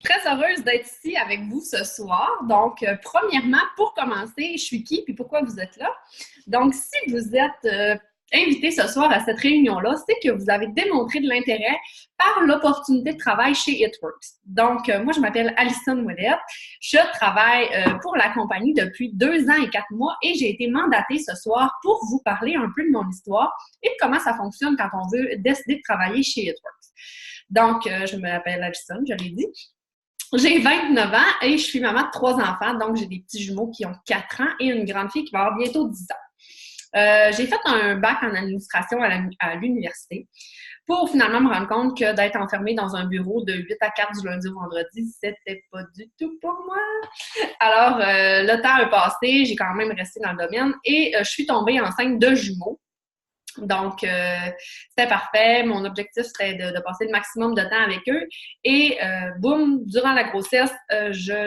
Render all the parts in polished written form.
Très heureuse d'être ici avec vous ce soir. Donc, premièrement, pour commencer, je suis qui et pourquoi vous êtes là? Donc, si vous êtes invité ce soir à cette réunion-là, c'est que vous avez démontré de l'intérêt par l'opportunité de travail chez Itworks. Donc, moi, je m'appelle Alison Ouellette. Je travaille pour la compagnie depuis 2 ans et 4 mois et j'ai été mandatée ce soir pour vous parler un peu de mon histoire et de comment ça fonctionne quand on veut décider de travailler chez Itworks. Donc, je m'appelle Alison, je l'ai dit. J'ai 29 ans et je suis maman de 3 enfants, donc j'ai des petits jumeaux qui ont 4 ans et une grande fille qui va avoir bientôt 10 ans. J'ai fait un bac en administration à l'université pour finalement me rendre compte que d'être enfermée dans un bureau de 8 à 4 du lundi au vendredi, c'était pas du tout pour moi. Alors, le temps a passé, j'ai quand même resté dans le domaine et je suis tombée enceinte de jumeaux. Donc, c'était parfait. Mon objectif, c'était de passer le maximum de temps avec eux. Et boum, durant la grossesse,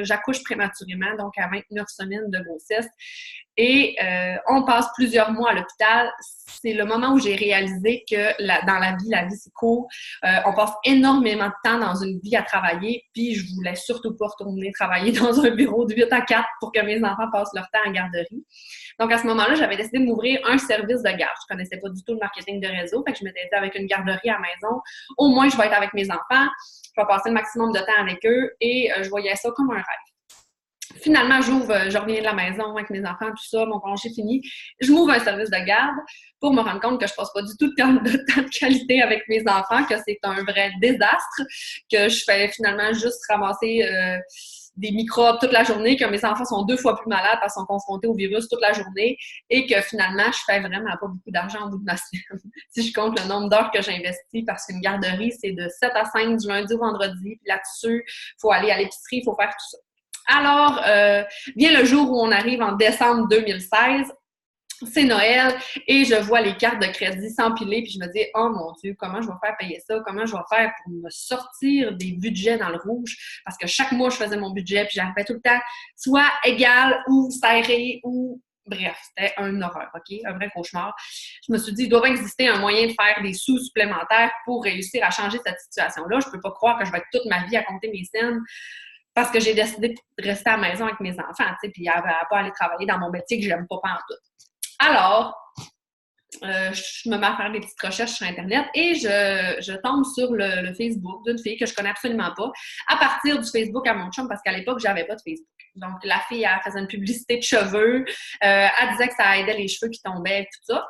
j'accouche prématurément, donc à 29 semaines de grossesse. Et on passe plusieurs mois à l'hôpital. C'est le moment où j'ai réalisé que dans la vie c'est court. On passe énormément de temps dans une vie à travailler, puis je voulais surtout pas retourner travailler dans un bureau de 8 à 4 pour que mes enfants passent leur temps en garderie. Donc, à ce moment-là, j'avais décidé de m'ouvrir un service de garde. Je connaissais pas du tout le marketing de réseau, fait que je m'étais dit avec une garderie à la maison, au moins je vais être avec mes enfants, je vais passer le maximum de temps avec eux et je voyais ça comme un rêve. Finalement, je reviens de la maison avec mes enfants, tout ça, mon congé fini. Je m'ouvre un service de garde pour me rendre compte que je passe pas du tout de temps de qualité avec mes enfants, que c'est un vrai désastre, que je fais finalement juste ramasser des microbes toute la journée, que mes enfants sont 2 fois plus malades parce qu'ils sont confrontés au virus toute la journée et que finalement, je fais vraiment pas beaucoup d'argent au bout de ma semaine. Si je compte le nombre d'heures que j'investis, parce qu'une garderie, c'est de 7 à 5 du lundi au vendredi, puis là-dessus, il faut aller à l'épicerie, il faut faire tout ça. Alors, vient le jour où on arrive en décembre 2016, c'est Noël et je vois les cartes de crédit s'empiler puis je me dis « Oh mon Dieu, comment je vais faire payer ça? Comment je vais faire pour me sortir des budgets dans le rouge? » Parce que chaque mois, je faisais mon budget puis j'arrivais tout le temps soit égal ou serré ou... Bref, c'était une horreur, OK? Un vrai cauchemar. Je me suis dit, il doit exister un moyen de faire des sous supplémentaires pour réussir à changer cette situation-là. Je ne peux pas croire que je vais être toute ma vie à compter mes scènes parce que j'ai décidé de rester à la maison avec mes enfants, tu sais, puis à pas aller travailler dans mon métier que j'aime pas pantoute. Alors, je me mets à faire des petites recherches sur Internet et je tombe sur le Facebook d'une fille que je connais absolument pas à partir du Facebook à mon chum parce qu'à l'époque, j'avais pas de Facebook. Donc, la fille, elle faisait une publicité de cheveux. Elle disait que ça aidait les cheveux qui tombaient, tout ça.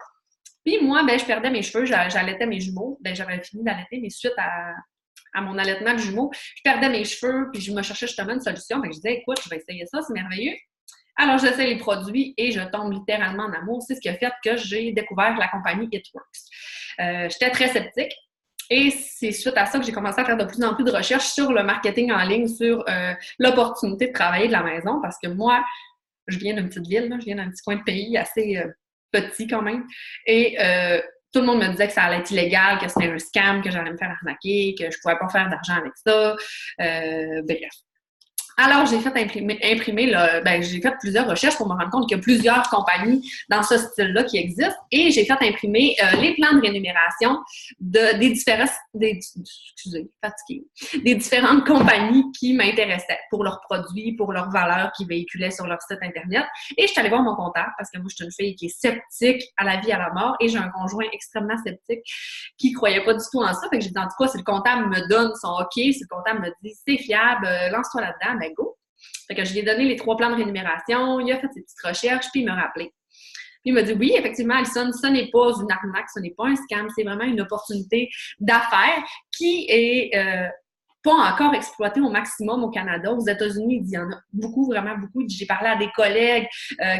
Puis moi, ben, je perdais mes cheveux, j'allaitais mes jumeaux. Ben, j'avais fini d'allaiter, mais suite à mon allaitement de jumeaux, je perdais mes cheveux, puis je me cherchais justement une solution. Fait que je disais, écoute, je vais essayer ça, c'est merveilleux. Alors, j'essaie les produits et je tombe littéralement en amour. C'est ce qui a fait que j'ai découvert la compagnie Itworks. J'étais très sceptique et c'est suite à ça que j'ai commencé à faire de plus en plus de recherches sur le marketing en ligne, sur l'opportunité de travailler de la maison parce que moi, je viens d'une petite ville, là, je viens d'un petit coin de pays assez petit quand même et tout le monde me disait que ça allait être illégal, que c'était un scam, que j'allais me faire arnaquer, que je ne pouvais pas faire d'argent avec ça. Bref. Alors, j'ai fait j'ai fait plusieurs recherches pour me rendre compte qu'il y a plusieurs compagnies dans ce style-là qui existent et j'ai fait imprimer les plans de rémunération des différentes compagnies qui m'intéressaient pour leurs produits, pour leurs valeurs qu'ils véhiculaient sur leur site Internet. Et je suis allée voir mon comptable parce que moi, je suis une fille qui est sceptique à la vie, à la mort et j'ai un conjoint extrêmement sceptique qui croyait pas du tout en ça. Fait que j'ai dit, en tout cas, si le comptable me donne son OK, si le comptable me dit, c'est fiable, lance-toi là-dedans, ben go. Fait que je lui ai donné les 3 plans de rémunération, il a fait ses petites recherches, puis il m'a rappelé. Puis il m'a dit, oui, effectivement, Alison, ce n'est pas une arnaque, ce n'est pas un scam, c'est vraiment une opportunité d'affaires qui est pas encore exploitée au maximum au Canada. Aux États-Unis, il y en a beaucoup, vraiment beaucoup. J'ai parlé à des collègues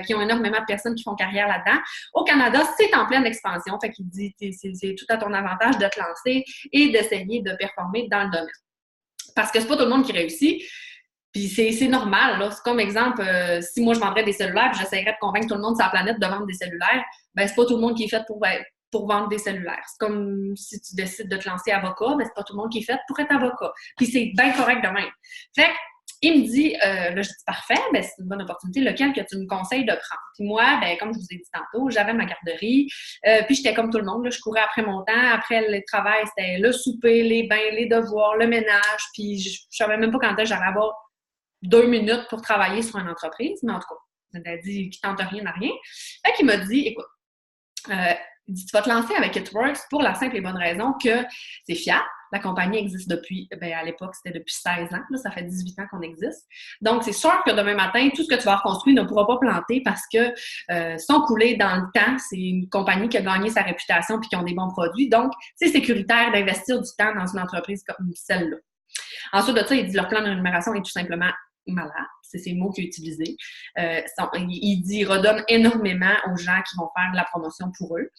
qui ont énormément de personnes qui font carrière là-dedans. Au Canada, c'est en pleine expansion. Fait qu'il dit, c'est tout à ton avantage de te lancer et d'essayer de performer dans le domaine. Parce que c'est pas tout le monde qui réussit. Puis c'est normal, là. C'est comme exemple, si moi je vendrais des cellulaires puis j'essaierais de convaincre tout le monde sur la planète de vendre des cellulaires, ben c'est pas tout le monde qui est fait pour vendre des cellulaires. C'est comme si tu décides de te lancer avocat, mais c'est pas tout le monde qui est fait pour être avocat. Puis c'est bien correct de même. Fait que Il me dit, là, je dis parfait, ben, c'est une bonne opportunité, lequel que tu me conseilles de prendre? Puis moi, ben, comme je vous ai dit tantôt, j'avais ma garderie, puis j'étais comme tout le monde, là, je courais après mon temps, après le travail, c'était le souper, les bains, les devoirs, le ménage, puis je savais même pas quand est-ce que j'allais avoir 2 minutes pour travailler sur une entreprise, mais en tout cas, il m'a dit qu'il tente rien à rien. Fait qu'il m'a dit, écoute, il dit, tu vas te lancer avec It-Works pour la simple et bonne raison que c'est fiable. La compagnie existe depuis, ben à l'époque, c'était depuis 16 ans. Là, ça fait 18 ans qu'on existe. Donc, c'est sûr que demain matin, tout ce que tu vas reconstruire ne pourra pas planter parce que sont coulés dans le temps. C'est une compagnie qui a gagné sa réputation puis qui ont des bons produits. Donc, c'est sécuritaire d'investir du temps dans une entreprise comme celle-là. Ensuite de ça, il dit leur plan de rémunération est tout simplement malade. C'est ces mots qu'il a utilisés. Il dit, il redonne énormément aux gens qui vont faire de la promotion pour eux.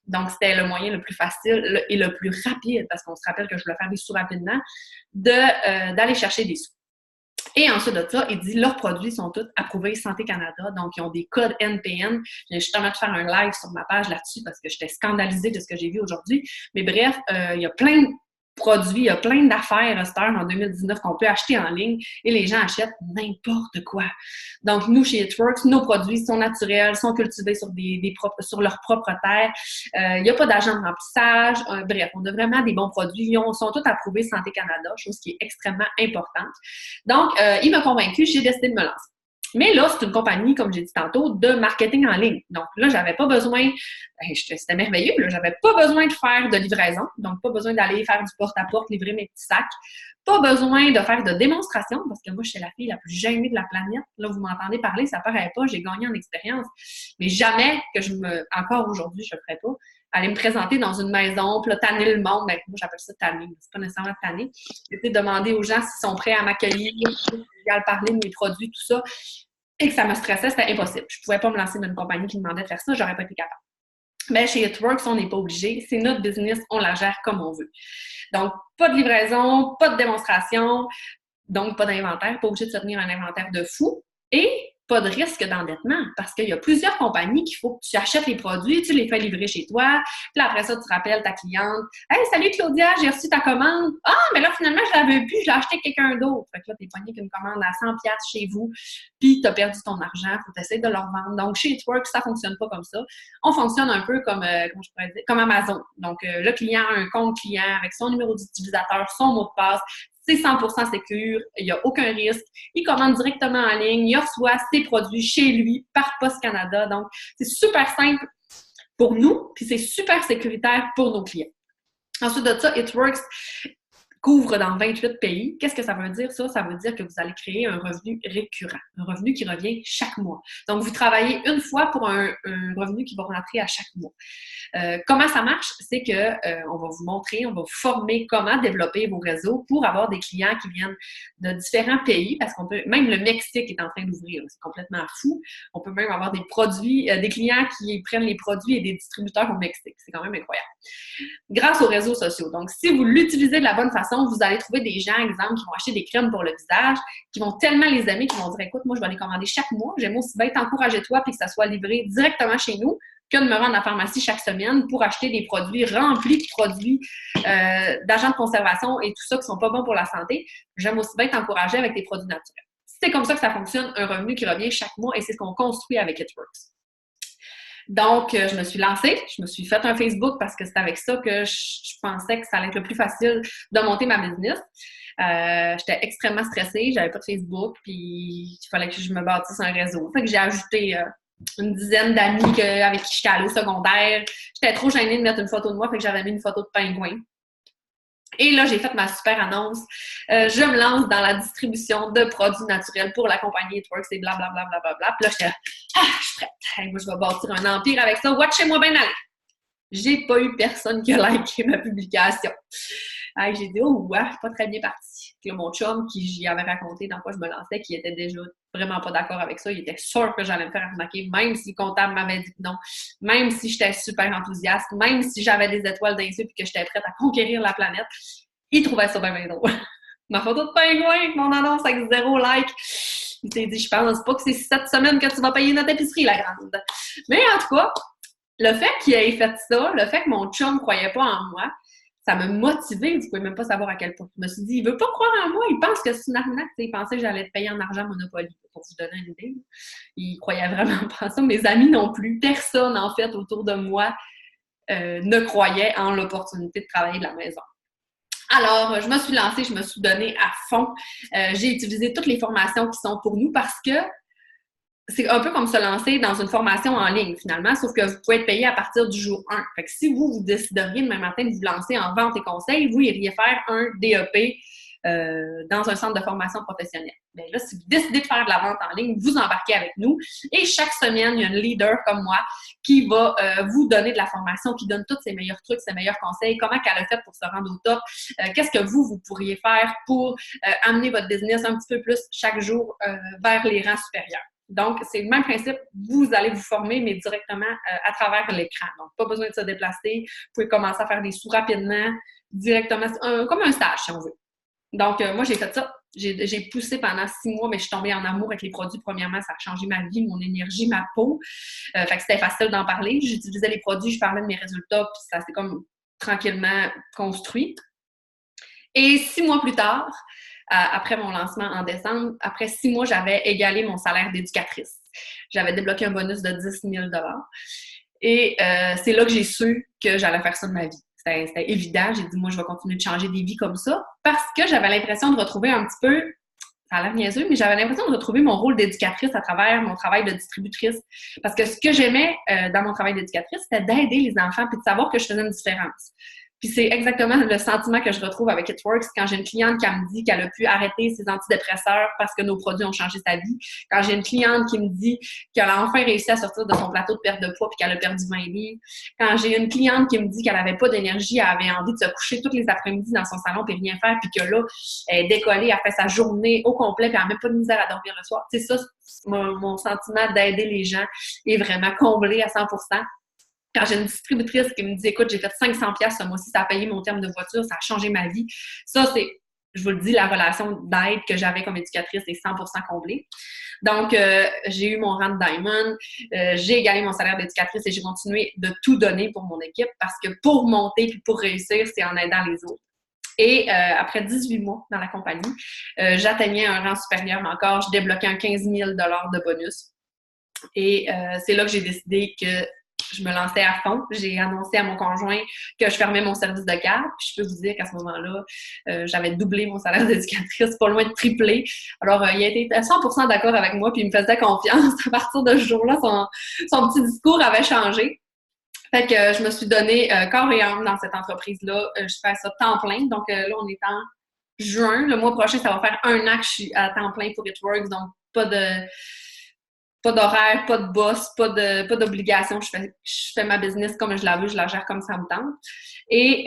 Donc, c'était le moyen le plus facile et le plus rapide, parce qu'on se rappelle que je voulais faire des sous rapidement, d'aller chercher des sous. Et ensuite de ça, il dit leurs produits sont tous approuvés Santé Canada, donc ils ont des codes NPN. Je viens justement de faire un live sur ma page là-dessus parce que j'étais scandalisée de ce que j'ai vu aujourd'hui. Mais bref, il y a plein de produits, il y a plein d'affaires à cette heure en 2019 qu'on peut acheter en ligne et les gens achètent n'importe quoi. Donc, nous, chez It-Works, nos produits sont naturels, sont cultivés sur leur propre terre. Il n'y a pas d'agent de remplissage. Bref, on a vraiment des bons produits. Ils sont tous approuvés Santé Canada, chose qui est extrêmement importante. Donc, il m'a convaincue, j'ai décidé de me lancer. Mais là, c'est une compagnie, comme j'ai dit tantôt, de marketing en ligne. Donc là, j'avais pas besoin, c'était merveilleux, là, j'avais pas besoin de faire de livraison, donc pas besoin d'aller faire du porte-à-porte, livrer mes petits sacs, pas besoin de faire de démonstration, parce que moi, je suis la fille la plus gênée de la planète. Là, vous m'entendez parler, ça paraît pas, j'ai gagné en expérience. Mais jamais que encore aujourd'hui, je le ferais pas, aller me présenter dans une maison, puis là, tanner le monde. Ben, moi, j'appelle ça tanner, c'est pas nécessairement tanner. Demander aux gens s'ils sont prêts à m'accueillir, à parler de mes produits, tout ça, et que ça me stressait, c'était impossible. Je pouvais pas me lancer dans une compagnie qui me demandait de faire ça, j'aurais pas été capable. Mais chez It-Works, on n'est pas obligé. C'est notre business, on la gère comme on veut. Donc, pas de livraison, pas de démonstration, donc pas d'inventaire, pas obligé de se tenir un inventaire de fou. Et pas de risque d'endettement parce qu'il y a plusieurs compagnies qu'il faut que tu achètes les produits, tu les fais livrer chez toi, puis après ça, tu rappelles ta cliente. « Hey, salut Claudia, j'ai reçu ta commande. Ah, mais là, finalement, je l'avais plus, je l'ai acheté à quelqu'un d'autre. » Fait que là, t'es pogné qu'une commande à 100$ chez vous, puis t'as perdu ton argent, faut essayer de le revendre. Donc, chez It-Works, ça fonctionne pas comme ça. On fonctionne un peu comme, comment je pourrais dire, comme Amazon. Donc, le client a un compte client avec son numéro d'utilisateur, son mot de passe. C'est 100% sécure, il n'y a aucun risque. Il commande directement en ligne, il reçoit ses produits chez lui par Poste Canada. Donc, c'est super simple pour nous, puis c'est super sécuritaire pour nos clients. Ensuite de ça, It-Works couvre dans 28 pays. Qu'est-ce que ça veut dire, ça? Ça veut dire que vous allez créer un revenu récurrent, un revenu qui revient chaque mois. Donc, vous travaillez une fois pour un revenu qui va rentrer à chaque mois. Comment ça marche? C'est que on va vous montrer, on va vous former comment développer vos réseaux pour avoir des clients qui viennent de différents pays, parce qu'on peut, même le Mexique est en train d'ouvrir, c'est complètement fou. On peut même avoir des produits, des clients qui prennent les produits et des distributeurs au Mexique. C'est quand même incroyable. Grâce aux réseaux sociaux. Donc, si vous l'utilisez de la bonne façon, vous allez trouver des gens, exemple, qui vont acheter des crèmes pour le visage, qui vont tellement les aimer, qui vont dire, écoute, moi, je vais les commander chaque mois. J'aime aussi bien t'encourager toi puis que ça soit livré directement chez nous que de me rendre à la pharmacie chaque semaine pour acheter des produits remplis de produits d'agents de conservation et tout ça qui sont pas bons pour la santé. J'aime aussi bien t'encourager avec des produits naturels. C'est comme ça que ça fonctionne, un revenu qui revient chaque mois et c'est ce qu'on construit avec It-Works. Donc, je me suis lancée, je me suis fait un Facebook parce que c'est avec ça que je pensais que ça allait être le plus facile de monter ma business. J'étais extrêmement stressée, j'avais pas de Facebook, puis il fallait que je me bâtisse un réseau. Fait que j'ai ajouté une dizaine d'amis avec qui j'étais allée au secondaire. J'étais trop gênée de mettre une photo de moi, fait que j'avais mis une photo de pingouin. Et là, j'ai fait ma super annonce. Je me lance dans la distribution de produits naturels pour la compagnie It-Works et blablabla. Puis là, j'étais je suis prête. Hey, moi, je vais bâtir un empire avec ça. Watchez-moi bien aller. J'ai pas eu personne qui a liké ma publication. Hey, j'ai dit, oh, ouais, pas très bien parti. Puis là, mon chum, qui j'y avais raconté dans quoi je me lançais, qui était déjà vraiment pas d'accord avec ça, il était sûr que j'allais me faire arnaquer, même si le comptable m'avait dit que non, même si j'étais super enthousiaste, même si j'avais des étoiles dans les yeux et que j'étais prête à conquérir la planète, il trouvait ça bien drôle. Ma photo de pingouin avec mon annonce avec 0 like. Il s'est dit, je pense pas que c'est cette semaine que tu vas payer notre épicerie, la grande. Mais en tout cas, le fait qu'il ait fait ça, le fait que mon chum ne croyait pas en moi, ça m'a motivée. Vous pouvez même pas savoir à quel point. Je me suis dit, il veut pas croire en moi. Il pense que c'est une arnaque. Il pensait que j'allais être payée en argent Monopoly, pour vous donner une idée. Il croyait vraiment pas à ça. Mes amis non plus. Personne, en fait, autour de moi ne croyait en l'opportunité de travailler de la maison. Alors, je me suis lancée, je me suis donnée à fond. J'ai utilisé toutes les formations qui sont pour nous parce que c'est un peu comme se lancer dans une formation en ligne, finalement, sauf que vous pouvez être payé à partir du jour 1. Fait que si vous décideriez demain matin de vous lancer en vente et conseil, vous iriez faire un DEP dans un centre de formation professionnelle. Bien là, si vous décidez de faire de la vente en ligne, vous embarquez avec nous et chaque semaine, il y a une leader comme moi qui va vous donner de la formation, qui donne tous ses meilleurs trucs, ses meilleurs conseils, comment qu'elle a fait pour se rendre au top, qu'est-ce que vous pourriez faire pour amener votre business un petit peu plus chaque jour vers les rangs supérieurs. Donc, c'est le même principe. Vous allez vous former, mais directement à travers l'écran. Donc, pas besoin de se déplacer. Vous pouvez commencer à faire des sous rapidement, directement, comme un stage, si on veut. Donc, moi, j'ai fait ça. J'ai poussé pendant 6 mois, mais je suis tombée en amour avec les produits. Premièrement, ça a changé ma vie, mon énergie, ma peau. Fait que c'était facile d'en parler. J'utilisais les produits, je parlais de mes résultats, puis ça s'est comme tranquillement construit. Et 6 mois plus tard, après mon lancement en décembre, après 6 mois, j'avais égalé mon salaire d'éducatrice. J'avais débloqué un bonus de 10 000 $. Et c'est là que j'ai su que j'allais faire ça de ma vie. C'était évident. J'ai dit, moi, je vais continuer de changer des vies comme ça parce que j'avais l'impression de retrouver un petit peu, ça a l'air niaiseux, mais j'avais l'impression de retrouver mon rôle d'éducatrice à travers mon travail de distributrice. Parce que ce que j'aimais dans mon travail d'éducatrice, c'était d'aider les enfants puis de savoir que je faisais une différence. Puis c'est exactement le sentiment que je retrouve avec It Works quand j'ai une cliente qui me dit qu'elle a pu arrêter ses antidépresseurs parce que nos produits ont changé sa vie. Quand j'ai une cliente qui me dit qu'elle a enfin réussi à sortir de son plateau de perte de poids puis qu'elle a perdu 20 livres. Quand j'ai une cliente qui me dit qu'elle n'avait pas d'énergie, elle avait envie de se coucher tous les après-midi dans son salon puis rien faire, puis que là, elle est décollée, elle fait sa journée au complet puis elle n'a même pas de misère à dormir le soir. C'est ça, mon sentiment d'aider les gens est vraiment comblé à 100%. Quand j'ai une distributrice qui me dit « Écoute, j'ai fait 500$ ce mois-ci, ça a payé mon terme de voiture, ça a changé ma vie. » Ça, c'est, je vous le dis, la relation d'aide que j'avais comme éducatrice est 100% comblée. Donc, j'ai eu mon rang de Diamond, j'ai égalé mon salaire d'éducatrice et j'ai continué de tout donner pour mon équipe parce que pour monter et pour réussir, c'est en aidant les autres. Et après 18 mois dans la compagnie, j'atteignais un rang supérieur, mais encore, je débloquais un 15 000$ de bonus. Et c'est là que j'ai décidé que je me lançais à fond. J'ai annoncé à mon conjoint que je fermais mon service de garde. Puis je peux vous dire qu'à ce moment-là, j'avais doublé mon salaire d'éducatrice, pas loin de tripler. Alors, il a été à 100% d'accord avec moi, puis il me faisait confiance. À partir de ce jour-là, son petit discours avait changé. Fait que je me suis donné corps et âme dans cette entreprise-là. Je fais ça temps plein. Donc là, on est en juin. Le mois prochain, ça va faire 1 an que je suis à temps plein pour It Works. Donc, pas d'horaire, pas de boss, pas d'obligation. Je fais ma business comme je la veux, je la gère comme ça me tente. Et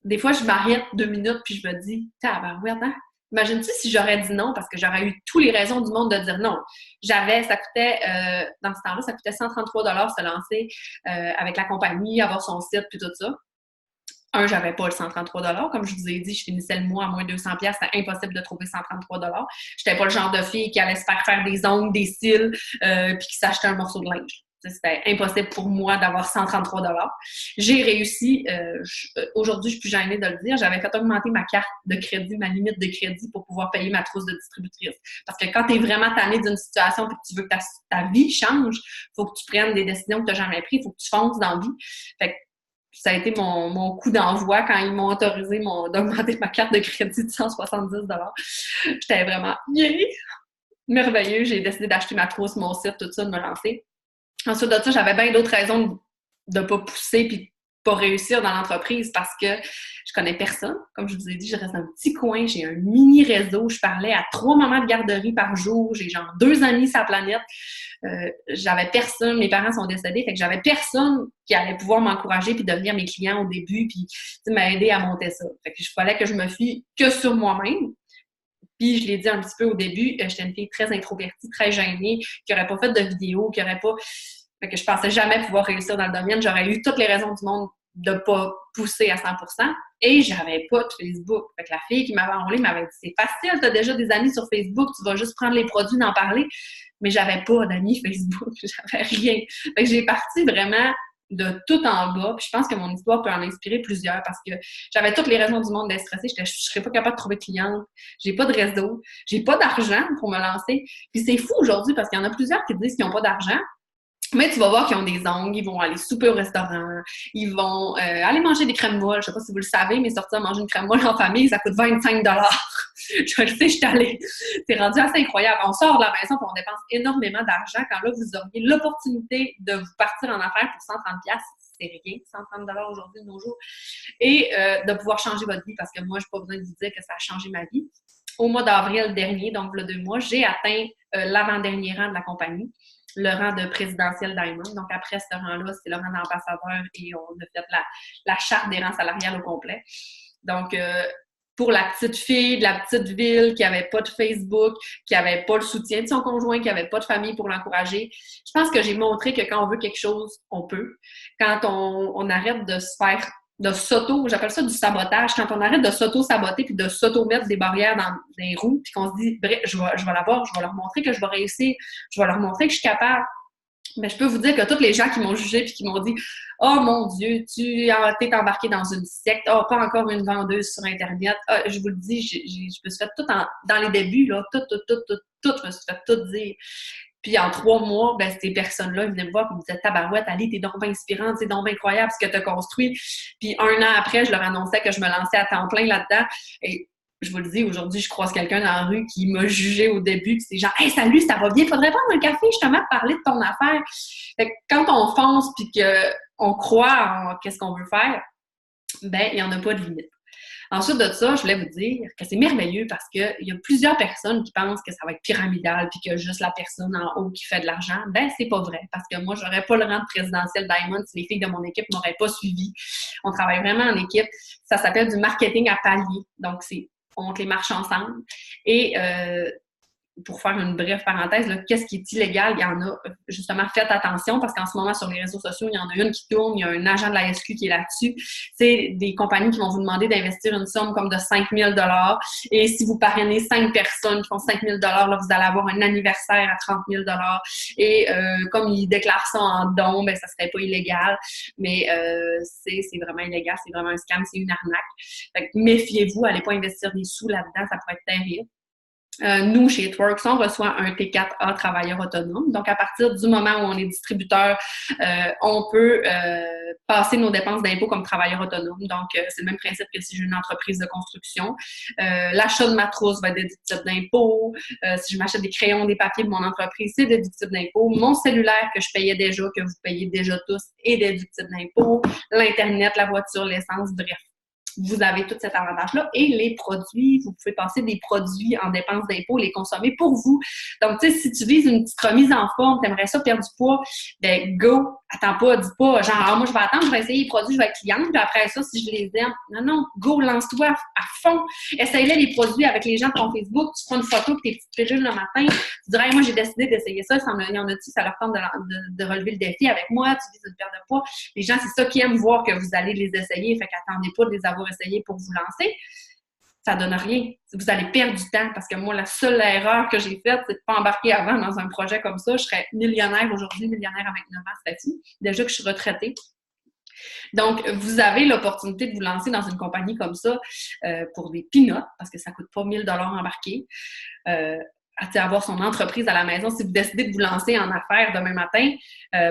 des fois, je m'arrête 2 minutes puis je me dis, tabarouette, hein? Imagine-tu si j'aurais dit non, parce que j'aurais eu toutes les raisons du monde de dire non. Ça coûtait, dans ce temps-là, ça coûtait 133$ se lancer avec la compagnie, avoir son site puis tout ça. J'avais pas le 133$. Comme je vous ai dit, je finissais le mois à moins de 200$. C'était impossible de trouver 133$. J'étais pas le genre de fille qui allait se faire des ongles, des cils, puis qui s'achetait un morceau de linge. C'était impossible pour moi d'avoir 133$. J'ai réussi, aujourd'hui, je suis plus gênée de le dire, j'avais fait augmenter ma carte de crédit, ma limite de crédit pour pouvoir payer ma trousse de distributrice. Parce que quand tu es vraiment tannée d'une situation et que tu veux que ta vie change, il faut que tu prennes des décisions que tu n'as jamais prises, il faut que tu fonces dans la vie. Fait que ça a été mon coup d'envoi quand ils m'ont autorisé d'augmenter ma carte de crédit de 170$. J'étais vraiment merveilleux. J'ai décidé d'acheter ma trousse, mon site, tout ça, de me lancer. Ensuite de ça, j'avais bien d'autres raisons de ne pas pousser puis de pas réussir dans l'entreprise parce que je connais personne. Comme je vous ai dit, je reste dans un petit coin, j'ai un mini réseau. Je parlais à 3 mamans de garderie par jour. J'ai genre 2 amis sur la planète. J'avais personne, mes parents sont décédés, fait que j'avais personne qui allait pouvoir m'encourager puis devenir mes clients au début puis m'aider à monter ça. Fait que il fallait que je me fie que sur moi-même. Puis je l'ai dit un petit peu au début, j'étais une fille très introvertie, très gênée, qui n'aurait pas fait de vidéo, qui n'aurait pas... Fait que je pensais jamais pouvoir réussir dans le domaine. J'aurais eu toutes les raisons du monde de ne pas pousser à 100%. Et j'avais pas de Facebook. Fait que la fille qui m'avait enrôlée m'avait dit « C'est facile, tu as déjà des amis sur Facebook, tu vas juste prendre les produits, d'en parler. » Mais j'avais pas d'amis Facebook, j'avais rien. Fait que j'ai parti vraiment de tout en bas. Puis je pense que mon histoire peut en inspirer plusieurs parce que j'avais toutes les raisons du monde d'être stressée. Je serais pas capable de trouver de cliente. J'ai pas de réseau. J'ai pas d'argent pour me lancer. Puis c'est fou aujourd'hui parce qu'il y en a plusieurs qui disent qu'ils n'ont pas d'argent. Mais tu vas voir qu'ils ont des ongles, ils vont aller souper au restaurant, ils vont aller manger des crèmes molles. Je sais pas si vous le savez, mais sortir manger une crème molle en famille, ça coûte 25 $. Je le sais, je suis allée. C'est rendu assez incroyable. On sort de la maison et on dépense énormément d'argent quand là, vous auriez l'opportunité de vous partir en affaires pour 130$. C'est rien, 130$ aujourd'hui de nos jours. Et de pouvoir changer votre vie parce que moi, je n'ai pas besoin de vous dire que ça a changé ma vie. Au mois d'avril dernier, donc il y a 2 mois, j'ai atteint l'avant-dernier rang de la compagnie, le rang de présidentiel Diamond. Donc, après ce rang-là, c'est le rang d'ambassadeur et on a fait la charte des rangs salariales au complet. Donc, pour la petite fille de la petite ville qui n'avait pas de Facebook, qui n'avait pas le soutien de son conjoint, qui n'avait pas de famille pour l'encourager, je pense que j'ai montré que quand on veut quelque chose, on peut. Quand on arrête de se faire j'appelle ça du sabotage, quand on arrête de s'auto-saboter puis de s'auto-mettre des barrières dans les roues puis qu'on se dit, bref, je vais l'avoir, je vais leur montrer que je vais réussir, je vais leur montrer que je suis capable. Mais je peux vous dire que tous les gens qui m'ont jugé puis qui m'ont dit « Oh mon Dieu, tu t'es embarqué dans une secte, oh, pas encore une vendeuse sur Internet. » Je vous le dis, je me suis fait tout dans les débuts, là, tout, je me suis fait tout dire. Puis en 3 mois, ben, ces personnes-là, ils venaient me voir et me disaient « Tabarouette, Ali, t'es donc bien inspirante, c'est donc bien incroyable ce que t'as construit. » Puis 1 an après, je leur annonçais que je me lançais à temps plein là-dedans. Et je vous le dis, aujourd'hui, je croise quelqu'un dans la rue qui m'a jugé au début, puis c'est genre « Hey, salut, ça va bien? Faudrait prendre un café justement pour parler de ton affaire. » Fait que quand on fonce puis qu'on croit en qu'est-ce qu'on veut faire, ben il n'y en a pas de limite. Ensuite de ça, je voulais vous dire que c'est merveilleux parce qu'il y a plusieurs personnes qui pensent que ça va être pyramidal puis que juste la personne en haut qui fait de l'argent. Ben, c'est pas vrai parce que moi, j'aurais pas le rang de présidentiel Diamond si les filles de mon équipe m'auraient pas suivi. On travaille vraiment en équipe. Ça s'appelle du marketing à palier. Donc, on les marche ensemble. Et pour faire une brève parenthèse, qu'est-ce qui est illégal? Il y en a, justement, faites attention parce qu'en ce moment, sur les réseaux sociaux, il y en a une qui tourne, il y a un agent de la SQ qui est là-dessus. C'est des compagnies qui vont vous demander d'investir une somme comme de 5 000 $ et si vous parrainez 5 personnes qui font 5 000 $, là, vous allez avoir un anniversaire à 30 000 $. Et comme ils déclarent ça en don, ben ça serait pas illégal, mais c'est vraiment illégal, c'est vraiment un scam, c'est une arnaque. Fait que méfiez-vous, allez pas investir des sous là-dedans, ça pourrait être terrible. Nous, chez Itworks, on reçoit un T4A travailleur autonome. Donc, à partir du moment où on est distributeur, on peut passer nos dépenses d'impôt comme travailleur autonome. Donc, c'est le même principe que si j'ai une entreprise de construction. L'achat de ma trousse va être déductible d'impôt. Si je m'achète des crayons, des papiers de mon entreprise, c'est déductible d'impôt. Mon cellulaire que je payais déjà, que vous payez déjà tous, est déductible d'impôt. L'Internet, la voiture, l'essence, bref. Vous avez tout cet avantage-là. Et les produits, vous pouvez passer des produits en dépenses d'impôt, les consommer pour vous. Donc, tu sais, si tu vises une petite remise en forme, tu aimerais ça perdre du poids, ben go! Attends pas, dis pas, genre, ah, moi, je vais attendre, je vais essayer les produits, je vais être cliente, puis après ça, si je les aime. Non, go, lance-toi à fond. Essaye-les produits avec les gens de ton Facebook, tu prends une photo de tes petites pilules le matin, tu dirais, hey, moi, j'ai décidé d'essayer ça, il y en a-tu, ça leur tente de relever le défi avec moi, tu vises une perte de poids. Les gens, c'est ça qui aiment voir que vous allez les essayer, fait qu'attendez pas de les avoir essayés pour vous lancer. Ça donne rien. Vous allez perdre du temps parce que moi, la seule erreur que j'ai faite, c'est de ne pas embarquer avant dans un projet comme ça. Je serais millionnaire aujourd'hui, millionnaire à 29 ans, c'est facile. Déjà que je suis retraitée. Donc, vous avez l'opportunité de vous lancer dans une compagnie comme ça pour des peanuts parce que ça ne coûte pas 1 000 $ embarqué. Avoir son entreprise à la maison, si vous décidez de vous lancer en affaires demain matin,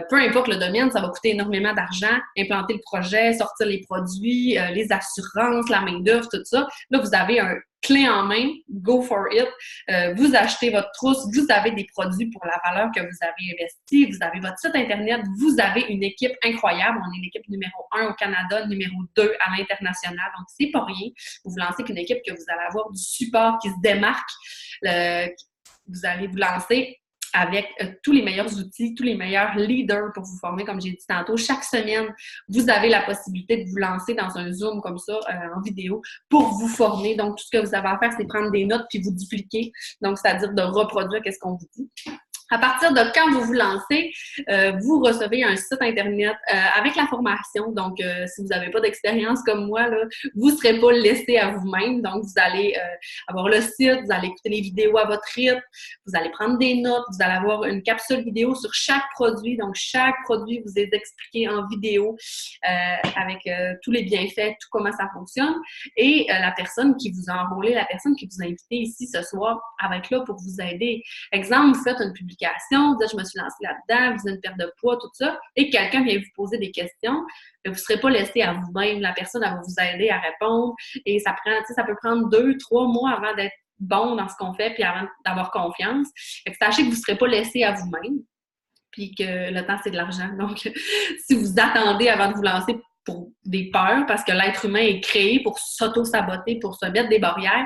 peu importe le domaine, ça va coûter énormément d'argent, implanter le projet, sortir les produits, les assurances, la main-d'œuvre, tout ça. Là, vous avez un clé en main, go for it. Vous achetez votre trousse, vous avez des produits pour la valeur que vous avez investie, vous avez votre site Internet, vous avez une équipe incroyable. On est l'équipe numéro 1 au Canada, numéro 2 à l'international. Donc, c'est pas rien. Vous vous lancez avec une équipe que vous allez avoir du support qui se démarque. Vous allez vous lancer avec tous les meilleurs outils, tous les meilleurs leaders pour vous former, comme j'ai dit tantôt. Chaque semaine, vous avez la possibilité de vous lancer dans un Zoom comme ça, en vidéo, pour vous former. Donc, tout ce que vous avez à faire, c'est prendre des notes puis vous dupliquer. Donc, c'est-à-dire de reproduire qu'est-ce qu'on vous dit. À partir de quand vous vous lancez, vous recevez un site Internet avec la formation. Donc, si vous n'avez pas d'expérience comme moi, là, vous ne serez pas laissé à vous-même. Donc, vous allez avoir le site, vous allez écouter les vidéos à votre rythme, vous allez prendre des notes, vous allez avoir une capsule vidéo sur chaque produit. Donc, chaque produit vous est expliqué en vidéo avec tous les bienfaits, tout comment ça fonctionne. Et la personne qui vous a enrôlé, la personne qui vous a invité ici ce soir, elle va être là pour vous aider. Exemple, vous faites une publication, vous dites, je me suis lancée là-dedans, vous avez une perte de poids, tout ça, et quelqu'un vient vous poser des questions, vous ne serez pas laissé à vous-même. La personne, elle va vous aider à répondre, et ça peut prendre 2-3 mois avant d'être bon dans ce qu'on fait, puis avant d'avoir confiance. Fait que sachez que vous ne serez pas laissé à vous-même, puis que le temps, c'est de l'argent. Donc, si vous attendez avant de vous lancer pour des peurs, parce que l'être humain est créé pour s'auto-saboter, pour se mettre des barrières,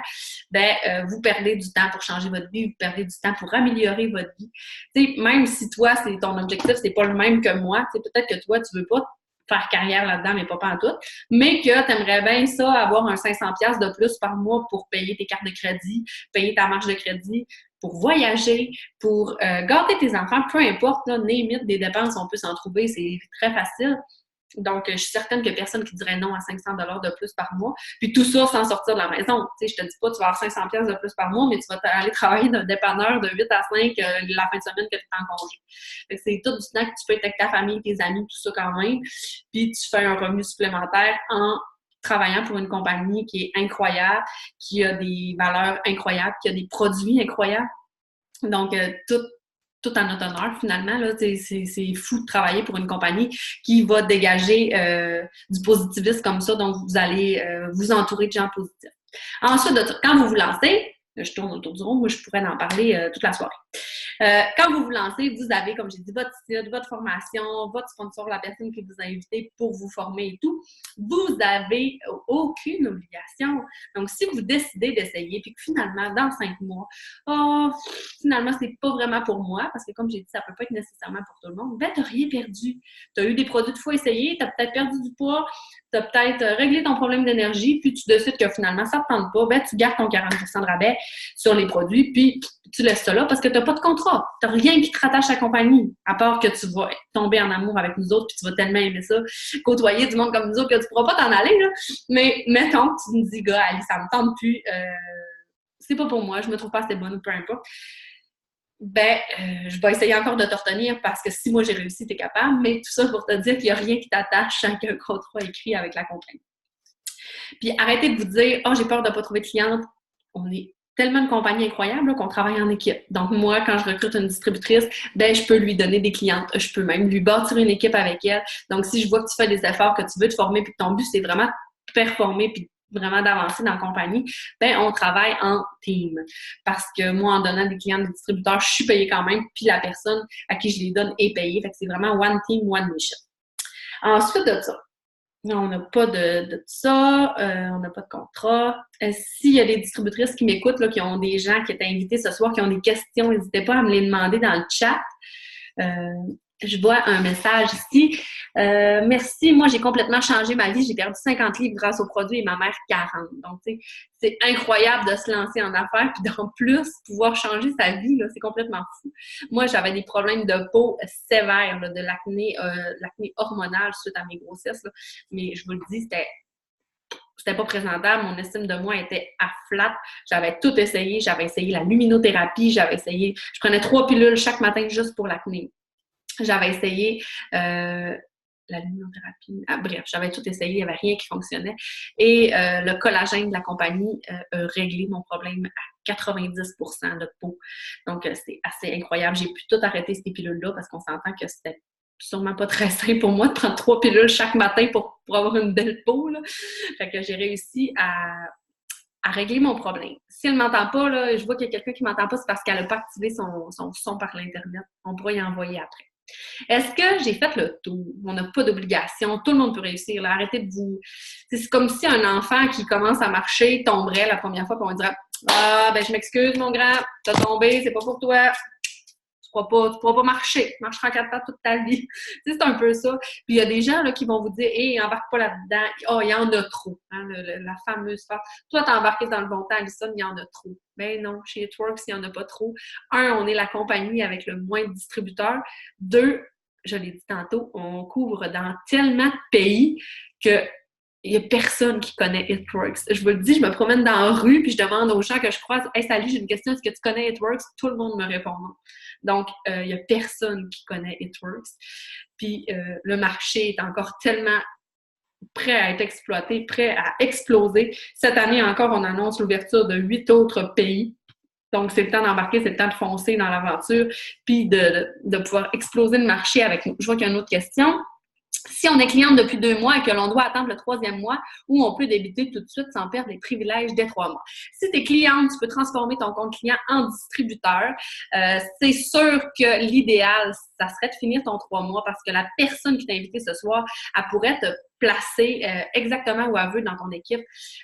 vous perdez du temps pour changer votre vie, vous perdez du temps pour améliorer votre vie. T'sais, même si toi, c'est ton objectif, c'est pas le même que moi, peut-être que toi, tu veux pas faire carrière là-dedans, mais pas pantoute, mais que tu aimerais bien ça, avoir un 500$ de plus par mois pour payer tes cartes de crédit, payer ta marge de crédit, pour voyager, pour gâter tes enfants, peu importe, là, limite des dépenses, on peut s'en trouver, c'est très facile. Donc, je suis certaine qu'il n'y a personne qui dirait non à 500$ de plus par mois. Puis tout ça sans sortir de la maison. Tu sais, je te dis pas tu vas avoir 500$ de plus par mois, mais tu vas aller travailler d'un dépanneur de 8 à 5 la fin de semaine que tu es en congé. Fait que c'est tout du temps que tu peux être avec ta famille, tes amis, tout ça quand même. Puis tu fais un revenu supplémentaire en travaillant pour une compagnie qui est incroyable, qui a des valeurs incroyables, qui a des produits incroyables. Donc, tout en notre honneur, finalement. Là, c'est fou de travailler pour une compagnie qui va dégager du positivisme comme ça. Donc, vous allez vous entourer de gens positifs. Ensuite, quand vous vous lancez, je tourne autour du rond, moi, je pourrais en parler toute la soirée. Quand vous vous lancez, vous avez, comme j'ai dit, votre site, votre formation, votre sponsor, la personne qui vous a invité pour vous former et tout. Vous n'avez aucune obligation. Donc, si vous décidez d'essayer, puis que finalement, dans 5 mois, finalement, c'est pas vraiment pour moi, parce que comme j'ai dit, ça peut pas être nécessairement pour tout le monde, tu n'as rien perdu. Tu as eu des produits de fois essayés, tu as peut-être perdu du poids, tu as peut-être réglé ton problème d'énergie, puis tu décides que finalement, ça ne te tente pas, tu gardes ton 40% de rabais sur les produits, puis tu laisses ça là parce que tu n'as pas de contrat. Tu n'as rien qui te rattache à la compagnie, à part que tu vas tomber en amour avec nous autres, puis tu vas tellement aimer ça, côtoyer du monde comme nous autres, que tu ne pourras pas t'en aller, là. Mais mettons que tu me dis, gars, Ali, ça ne me tente plus, c'est pas pour moi, je me trouve pas assez bonne, peu importe. Je vais essayer encore de te retenir parce que si moi j'ai réussi, tu es capable, mais tout ça pour te dire qu'il n'y a rien qui t'attache avec un contrat écrit avec la compagnie. Puis arrêtez de vous dire, j'ai peur de ne pas trouver de cliente. On est tellement de compagnies incroyables là, qu'on travaille en équipe. Donc moi, quand je recrute une distributrice, je peux lui donner des clientes. Je peux même lui bâtir une équipe avec elle. Donc si je vois que tu fais des efforts, que tu veux te former, puis que ton but, c'est vraiment de performer, puis vraiment d'avancer dans la compagnie, on travaille en team. Parce que moi, en donnant des clients des distributeurs, je suis payée quand même, puis la personne à qui je les donne est payée. Fait que c'est vraiment one team, one mission. Ensuite de ça, on n'a pas de ça, on n'a pas de contrat. S'il y a des distributrices qui m'écoutent, là, qui ont des gens qui étaient invités ce soir, qui ont des questions, n'hésitez pas à me les demander dans le chat. Je vois un message ici. Merci, moi, j'ai complètement changé ma vie. J'ai perdu 50 livres grâce aux produits et ma mère 40. Donc, tu sais, c'est incroyable de se lancer en affaires puis d'en plus pouvoir changer sa vie, là, c'est complètement fou. Moi, j'avais des problèmes de peau sévères, là, de l'acné hormonale suite à mes grossesses, là. Mais je vous le dis, c'était pas présentable. Mon estime de moi était à flat. J'avais tout essayé. J'avais essayé la luminothérapie. Je prenais 3 pilules chaque matin juste pour l'acné. J'avais essayé la luminothérapie. Bref, j'avais tout essayé. Il n'y avait rien qui fonctionnait. Et le collagène de la compagnie a réglé mon problème à 90% de peau. Donc, c'est assez incroyable. J'ai pu tout arrêter ces pilules-là parce qu'on s'entend que c'était sûrement pas très simple pour moi de prendre 3 pilules chaque matin pour avoir une belle peau, là. Fait que j'ai réussi à régler mon problème. Si elle ne m'entend pas, là, je vois qu'il y a quelqu'un qui ne m'entend pas, c'est parce qu'elle n'a pas activé son son par l'Internet. On pourra y envoyer après. Est-ce que j'ai fait le tour? On n'a pas d'obligation. Tout le monde peut réussir. Là. Arrêtez de vous... C'est comme si un enfant qui commence à marcher tomberait la première fois, puis on dirait « je m'excuse, mon grand, t'as tombé, c'est pas pour toi. » pourras pas marcher. Tu marcheras en 4 pattes toute ta vie. Tu sais, c'est un peu ça. Puis il y a des gens là, qui vont vous dire, hey, embarque pas là-dedans. Oh, il y en a trop. Hein, la fameuse phrase. Toi, t'es embarqué dans le bon temps, Alison, il y en a trop. Ben non, chez It Works, il n'y en a pas trop. Un, on est la compagnie avec le moins de distributeurs. Deux, je l'ai dit tantôt, on couvre dans tellement de pays que il n'y a personne qui connaît It Works. Je vous le dis, je me promène dans la rue puis je demande aux gens que je croise « Hey, salut, j'ai une question, est-ce que tu connais It Works? » Tout le monde me répond non. Donc, il n'y a personne qui connaît It Works. Puis, le marché est encore tellement prêt à être exploité, prêt à exploser. Cette année encore, on annonce l'ouverture de 8 autres pays. Donc, c'est le temps d'embarquer, c'est le temps de foncer dans l'aventure puis de pouvoir exploser le marché avec nous. Je vois qu'il y a une autre question. Si on est cliente depuis 2 mois et que l'on doit attendre le 3e mois, où on peut débuter tout de suite sans perdre les privilèges des 3 mois. Si tu es cliente, tu peux transformer ton compte client en distributeur. C'est sûr que l'idéal, ça serait de finir ton 3 mois parce que la personne qui t'a invité ce soir, elle pourrait te placer exactement où elle veut dans ton équipe.